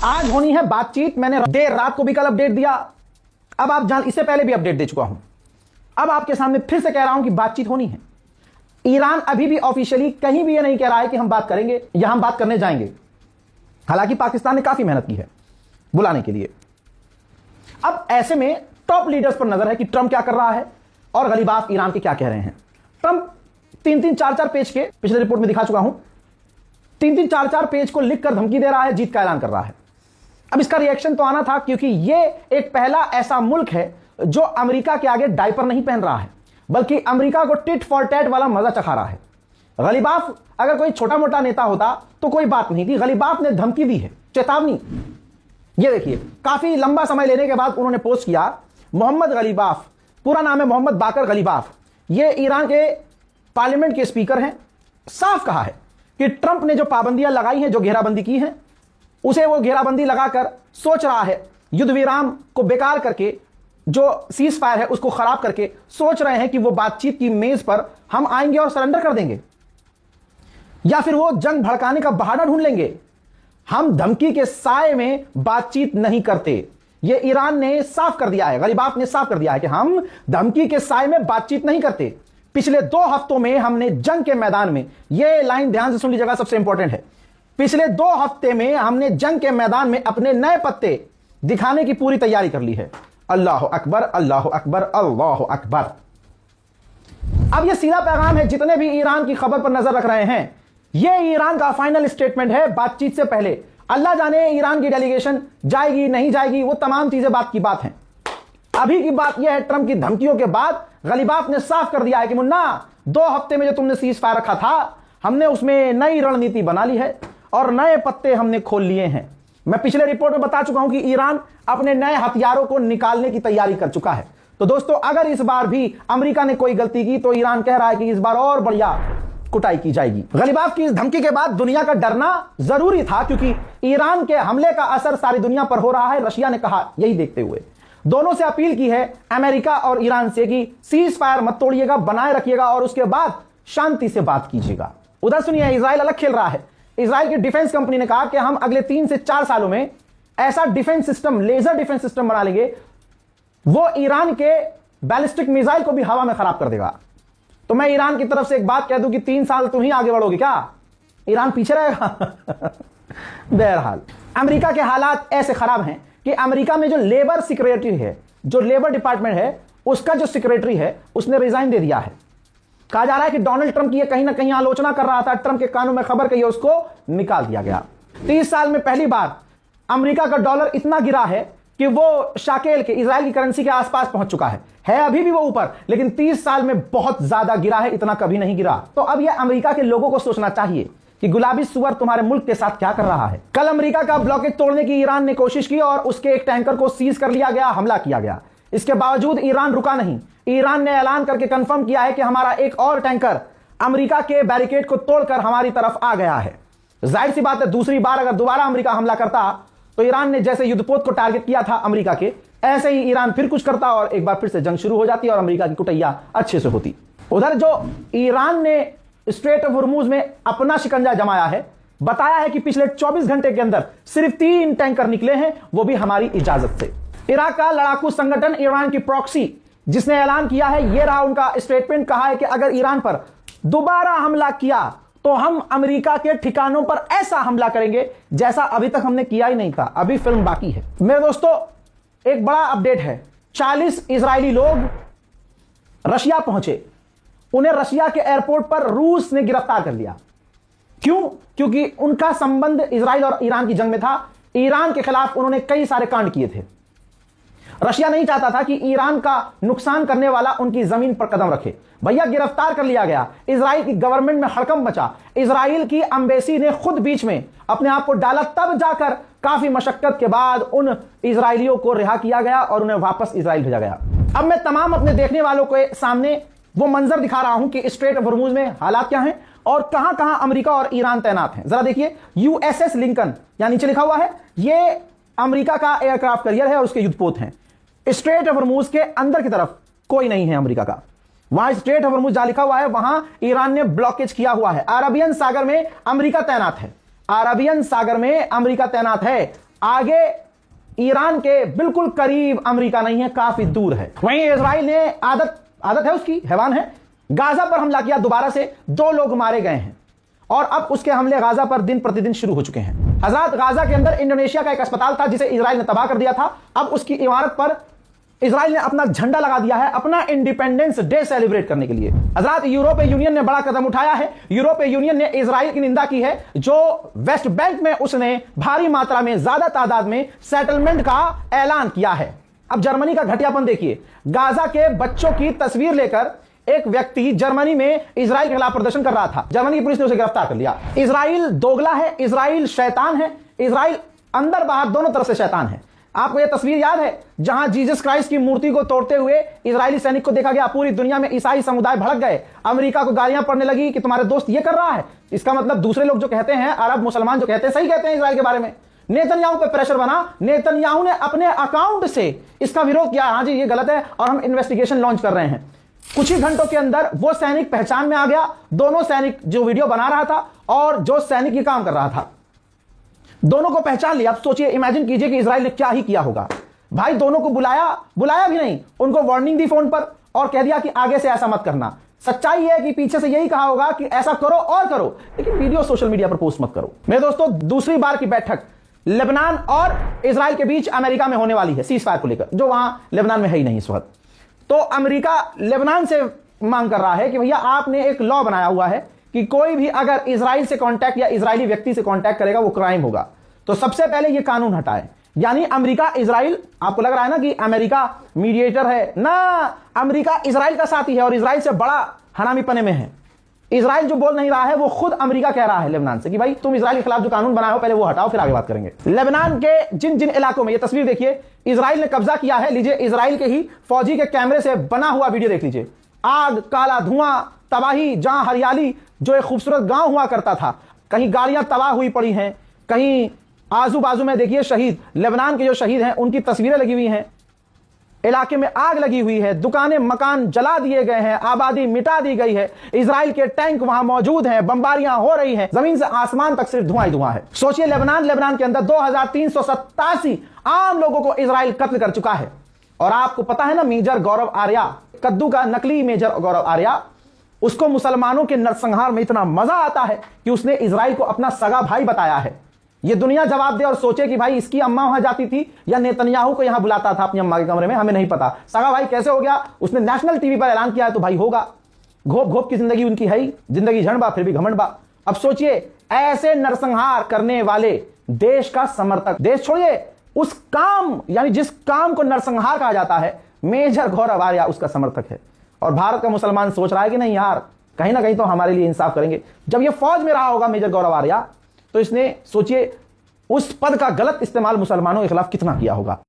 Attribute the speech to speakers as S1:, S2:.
S1: आज होनी है बातचीत। मैंने देर रात को भी कल अपडेट दिया, अब आप जान, इससे पहले भी अपडेट दे चुका हूं। अब आपके सामने फिर से कह रहा हूं कि बातचीत होनी है। ईरान अभी भी ऑफिशियली कहीं भी ये नहीं कह रहा है कि हम बात करेंगे या हम बात करने जाएंगे। हालांकि पाकिस्तान ने काफी मेहनत की है बुलाने के लिए। अब ऐसे में टॉप लीडर्स पर नजर है कि ट्रंप क्या कर रहा है और गलीबाफ ईरान के क्या कह रहे हैं। ट्रंप 3-3, 4-4 पेज के, पिछले रिपोर्ट में दिखा चुका हूं, 3-3, 4-4 पेज को लिखकर धमकी दे रहा है, जीत का ऐलान कर रहा है। अब इसका रिएक्शन तो आना था, क्योंकि यह एक पहला ऐसा मुल्क है जो अमेरिका के आगे डायपर नहीं पहन रहा है, बल्कि अमेरिका को टिट फॉर टैट वाला मजा चखा रहा है। गलीबाफ अगर कोई छोटा मोटा नेता होता तो कोई बात नहीं थी, गलीबाफ ने धमकी दी है, चेतावनी। ये देखिए, काफी लंबा समय लेने के बाद उन्होंने पोस्ट किया, मोहम्मद गलीबाफ, पूरा नाम है मोहम्मद बाकर गलीबाफ, ये ईरान के पार्लियामेंट के स्पीकर हैं। साफ कहा है कि ट्रंप ने जो पाबंदियां लगाई हैं, जो घेराबंदी की है, उसे वो घेराबंदी लगाकर सोच रहा है युद्ध विराम को बेकार करके, जो सीज फायर है उसको खराब करके सोच रहे हैं कि वो बातचीत की मेज पर हम आएंगे और सरेंडर कर देंगे, या फिर वो जंग भड़काने का बहाना ढूंढ लेंगे। हम धमकी के साए में बातचीत नहीं करते, ये ईरान ने साफ कर दिया है, गलीबाफ ने साफ कर दिया है कि हम धमकी के साए में बातचीत नहीं करते। पिछले 2 हफ्तों में हमने जंग के मैदान में, यह लाइन ध्यान से सुन लीजिएगा, सबसे इंपॉर्टेंट है, पिछले 2 हफ्ते में हमने जंग के मैदान में अपने नए पत्ते दिखाने की पूरी तैयारी कर ली है। अल्लाह अकबर, अल्लाह अकबर, अल्लाह अकबर। अब यह सीधा पैगाम है जितने भी ईरान की खबर पर नजर रख रहे हैं, यह ईरान का फाइनल स्टेटमेंट है बातचीत से पहले। अल्लाह जाने ईरान की डेलीगेशन जाएगी नहीं जाएगी, वो तमाम चीजें बात की बात हैं। अभी की बात यह है, ट्रंप की धमकियों के बाद गलीबाफ ने साफ कर दिया है कि मुन्ना, 2 हफ्ते में जो तुमने सीज फायर रखा था, हमने उसमें नई रणनीति बना ली है और नए पत्ते हमने खोल लिए हैं। मैं पिछले रिपोर्ट में बता चुका हूं कि ईरान अपने नए हथियारों को निकालने की तैयारी कर चुका है। तो दोस्तों, अगर इस बार भी अमेरिका ने कोई गलती की तो ईरान कह रहा है कि इस बार और बढ़िया कुटाई की जाएगी। गलीबाफ की इस धमकी के बाद दुनिया का डरना जरूरी था, क्योंकि ईरान के हमले का असर सारी दुनिया पर हो रहा है। रशिया ने कहा, यही देखते हुए दोनों से अपील की है अमेरिका और ईरान से कि सीज फायर मत तोड़िएगा, बनाए रखिएगा और उसके बाद शांति से बात कीजिएगा। उधर सुनिए, इजराइल अलग खेल रहा है। इजराइल की डिफेंस कंपनी ने कहा कि हम अगले 3 से 4 सालों में ऐसा defence system, laser defence system बना लेंगे, वो ईरान के बैलिस्टिक मिसाइल को भी हवा में खराब कर देगा। तो मैं ईरान की तरफ से एक बात कह दूं कि 3 साल तुम ही आगे बढ़ोगे क्या, ईरान पीछे रहेगा? बहरहाल, अमेरिका के हालात ऐसे खराब हैं कि अमेरिका में जो लेबर सेक्रेटरी है, जो लेबर डिपार्टमेंट है, उसका जो सेक्रेटरी है, उसने रिजाइन दे दिया है। कहा जा रहा है कि डोनाल्ड ट्रंप की कहीं ना कहीं आलोचना कर रहा था, ट्रंप के कानों में खबर कही, उसको निकाल दिया गया। 30 साल में पहली बार अमेरिका का डॉलर इतना गिरा है कि वो शाकेल के, इजराइल की करेंसी के आसपास पहुंच चुका है अभी भी वो ऊपर, लेकिन 30 साल में बहुत ज्यादा गिरा है, इतना कभी नहीं गिरा। तो अब यह अमेरिका के लोगों को सोचना चाहिए कि गुलाबी सुअर तुम्हारे मुल्क के साथ क्या कर रहा है। कल अमेरिका का ब्लॉकेज तोड़ने की ईरान ने कोशिश की और उसके एक टैंकर को सीज कर लिया गया, हमला किया गया। इसके बावजूद ईरान रुका नहीं। ईरान ने ऐलान करके कंफर्म किया है कि हमारा एक और टैंकर अमेरिका के बैरिकेड को तोड़कर हमारी तरफ आ गया है। जाहिर सी बात है, दूसरी बार अगर दोबारा अमेरिका हमला करता तो ईरान ने जैसे युद्धपोत को टारगेट किया था अमेरिका के, ऐसे ही ईरान फिर कुछ करता और एक बार फिर से जंग शुरू हो जाती और अमेरिका की कुटैया अच्छे से होती। उधर जो ईरान ने स्ट्रेट ऑफ हॉर्मुज में अपना शिकंजा जमाया है, बताया है कि पिछले 24 घंटे के अंदर सिर्फ 3 टैंकर निकले हैं, वो भी हमारी इजाजत से। इराक का लड़ाकू संगठन ईरान की प्रॉक्सी, जिसने ऐलान किया है, यह रहा उनका स्टेटमेंट। कहा है कि अगर ईरान पर दोबारा हमला किया तो हम अमेरिका के ठिकानों पर ऐसा हमला करेंगे जैसा अभी तक हमने किया ही नहीं था। अभी फिल्म बाकी है। मेरे दोस्तों, एक बड़ा अपडेट है। 40 इजरायली लोग रशिया पहुंचे, उन्हें रशिया के एयरपोर्ट पर रूस ने गिरफ्तार कर लिया। क्यों? क्योंकि उनका संबंध इजराइल और ईरान की जंग में था। ईरान के खिलाफ उन्होंने कई सारे कांड किए थे। रशिया नहीं चाहता था कि ईरान का नुकसान करने वाला उनकी जमीन पर कदम रखे। भैया, गिरफ्तार कर लिया गया। इजराइल की गवर्नमेंट में हड़कंप मचा। इजराइल की एम्बेसी ने खुद बीच में अपने आप को डाला, तब जाकर काफी मशक्कत के बाद उन इजरायलियों को रिहा किया गया और उन्हें वापस इजराइल भेजा गया। अब मैं तमाम अपने देखने वालों के सामने वो मंजर दिखा रहा हूं कि स्ट्रेट ऑफ हॉर्मुज में हालात क्या हैं और कहां कहां अमेरिका और ईरान तैनात हैं। जरा देखिए, यूएसएस लिंकन, यहां नीचे लिखा हुआ है, ये अमेरिका का एयरक्राफ्ट कैरियर है और उसके युद्धपोत हैं। स्ट्रेट ऑफ हॉर्मुज के अंदर की तरफ कोई नहीं है अमेरिका का। वहां स्ट्रेट ऑफ हॉर्मुज जहां लिखा हुआ है, वहां ईरान ने ब्लॉकेज किया हुआ है। अरबियन सागर में अमेरिका तैनात है। अरबियन सागर में अमेरिका तैनात है। आगे ईरान के बिल्कुल करीब अमेरिका नहीं है, काफी दूर है। वहीं इजराइल ने आदत है उसकी, हैवान है, गाजा पर हमला किया, दोबारा से 2 लोग मारे गए हैं और अब उसके हमले गाजा पर दिन प्रतिदिन शुरू हो चुके हैं। हजरत, गाजा के अंदर इंडोनेशिया का एक अस्पताल था जिसे इजराइल ने तबाह कर दिया था। अब उसकी इमारत पर इजराइल ने अपना झंडा लगा दिया है अपना इंडिपेंडेंस डे सेलिब्रेट करने के लिए। हजरत, यूरोपीय यूनियन ने बड़ा कदम उठाया है। यूरोपीय यूनियन ने इजराइल की निंदा की है जो वेस्ट बैंक में उसने भारी मात्रा में, ज्यादा तादाद में सेटलमेंट का ऐलान किया है। अब जर्मनी का घटियापन देखिए, गाजा के बच्चों की तस्वीर लेकर एक व्यक्ति जर्मनी में इजराइल के खिलाफ प्रदर्शन कर रहा था, जर्मनी की पुलिस ने उसे गिरफ्तार कर लिया। इजराइल दोगला है, इजराइल शैतान है, इजराइल अंदर बाहर दोनों तरफ से शैतान है। आपको यह तस्वीर याद है जहां जीसस क्राइस्ट की मूर्ति को तोड़ते हुए इजरायली सैनिक को देखा गया? पूरी दुनिया में ईसाई समुदाय भड़क गए, अमेरिका को गालियां पड़ने लगी कि तुम्हारे दोस्त ये कर रहा है। इसका मतलब दूसरे लोग जो कहते हैं, अरब मुसलमान जो कहते हैं, सही कहते हैं इजराइल के बारे में। नेतन्याहू पे प्रेशर बना, नेतन्याहू ने अपने अकाउंट से इसका विरोध किया, हां जी ये गलत है और हम इन्वेस्टिगेशन लॉन्च कर रहे हैं। कुछ ही घंटों के अंदर वो सैनिक पहचान में आ गया, दोनों सैनिक जो वीडियो बना रहा था और जो सैनिक ये काम कर रहा था, दोनों को पहचान लिया। अब सोचिए, इमेजिन कीजिए कि इजराइल ने क्या ही किया होगा। भाई दोनों को बुलाया भी नहीं, उनको वार्निंग दी फोन पर और कह दिया कि आगे से ऐसा मत करना। सच्चाई है कि पीछे से यही कहा होगा कि ऐसा करो और करो, लेकिन वीडियो सोशल मीडिया पर पोस्ट मत करो। मेरे दोस्तों, दूसरी बार की बैठक लेबनान और इजराइल के बीच अमेरिका में होने वाली है सीज फायर को लेकर, जो वहां लेबनान में है ही नहीं इस वक्त। तो अमेरिका लेबनान से मांग कर रहा है कि भैया आपने एक लॉ बनाया हुआ है कि कोई भी अगर इजराइल से कांटेक्ट या इजरायली व्यक्ति से कांटेक्ट करेगा वो क्राइम होगा। तो सबसे पहले ये कानून हटाए। यानी अमेरिका इजराइल, आपको लग रहा है ना कि अमेरिका मीडिएटर है ना, अमेरिका इजराइल का साथी है और इजराइल से बड़ा हरामीपने में है। इजराइल जो बोल नहीं रहा है वो खुद अमेरिका कह रहा है लेबनान से कि भाई तुम इजराइल के खिलाफ जो कानून बनाए हो पहले वो हटाओ, फिर आगे बात करेंगे। लेबनान के जिन जिन इलाकों में, ये तस्वीर देखिए, इजराइल ने कब्जा किया है। लीजिए, इजराइल के ही फौजी के कैमरे से बना हुआ वीडियो देख लीजिए। आग, काला धुआं, तबाही, जहां हरियाली जो एक खूबसूरत गांव हुआ करता था, कहीं गाड़ियां तबाह हुई पड़ी हैं, कहीं आजू बाजू में देखिए शहीद, लेबनान के जो शहीद हैं उनकी तस्वीरें लगी हुई हैं। इलाके में आग लगी हुई है, दुकानें मकान जला दिए गए हैं, आबादी मिटा दी गई है, इजराइल के टैंक वहां मौजूद हैं, बमबारियां हो रही हैं, जमीन से आसमान तक सिर्फ धुआं ही धुआं है। सोचिए, लेबनान के अंदर 2387 आम लोगों को इजराइल कत्ल कर चुका है। और आपको पता है ना, मेजर गौरव आर्या, कद्दू का नकली मेजर गौरव आर्या, उसको मुसलमानों के नरसंहार में इतना मजा आता है कि उसने इजराइल को अपना सगा भाई बताया है। ये दुनिया जवाब दे और सोचे कि भाई इसकी अम्मा वहां जाती थी या नेतन्याहू को यहां बुलाता था अपनी अम्मा के कमरे में, हमें नहीं पता। सगा भाई कैसे हो गया? उसने नेशनल टीवी पर ऐलान किया है तो भाई होगा। घोप घोप की जिंदगी उनकी है ही, जिंदगी झंडबा फिर भी घमंडबा। अब सोचिए, ऐसे नरसंहार करने वाले देश का समर्थक, देश छोड़िए, उस काम यानी जिस काम को नरसंहार कहा जाता है, मेजर गौरव आर्या उसका समर्थक है। और भारत का मुसलमान सोच रहा है कि नहीं यार, कहीं ना कहीं तो हमारे लिए इंसाफ करेंगे। जब ये फौज में रहा होगा मेजर गौरव आर्या, तो इसने सोचिए उस पद का गलत इस्तेमाल मुसलमानों के खिलाफ कितना किया होगा।